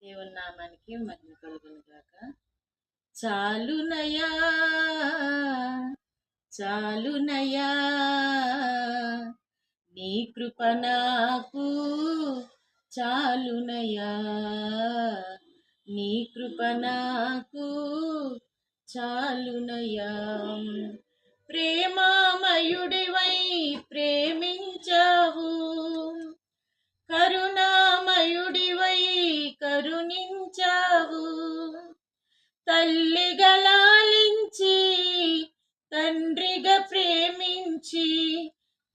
దేవుని నామానికి మహిమ కలుగును గాక. చాలునయా చాలునయా నీ కృప నాకు చాలునయా, నీ కృప నాకు చాలునయా. ప్రేమామయుడివై ప్రేమించావు, కరుణామయుడివై కరుణించావు. తల్లిగా లాలించి తండ్రిగా ప్రేమించి,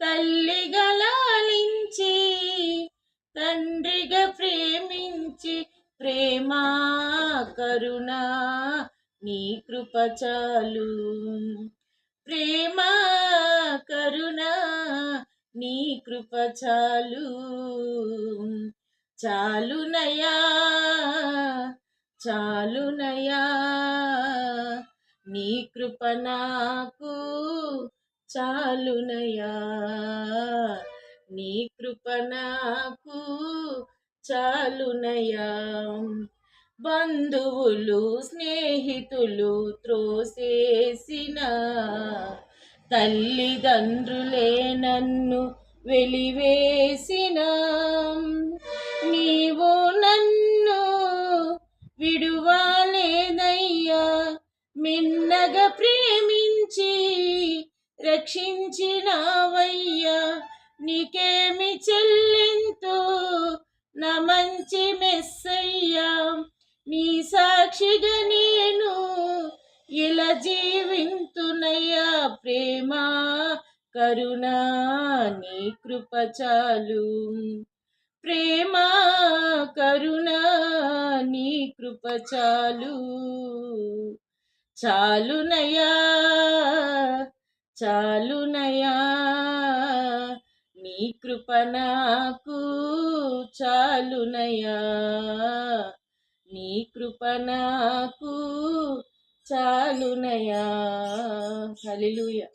తల్లిగా లాలించి తండ్రిగా ప్రేమించి, ప్రేమా కరుణ నీ కృప చాలు. ప్రేమా కరుణ నీ కృప చాలు. చాలునయా చాలునయా నీ కృప నాకు చాలునయా, నీ కృప నాకు చాలునయా. బంధువులు స్నేహితులు త్రోసేసిన, తల్లిదండ్రులే నన్ను వెలివేసిన, నీవు నన్ను విడువలేదయ్యా. మిన్నగా ప్రేమించి రక్షించినావయ్యా. నీకేమి చెల్లింతు నా మంచి మెస్సయ్యా. నీ సాక్షిగా నేను ఇలా జీవింతునయ్యా. ప్రేమా కరుణ నీ కృప చాలు. ప్రేమా కరుణ నీ కృప చాలు. చాలునయా చాలునయా నీ కృప నాకు చాలునయా, నీ కృప నాకు చాలునయా. హల్లెలూయా.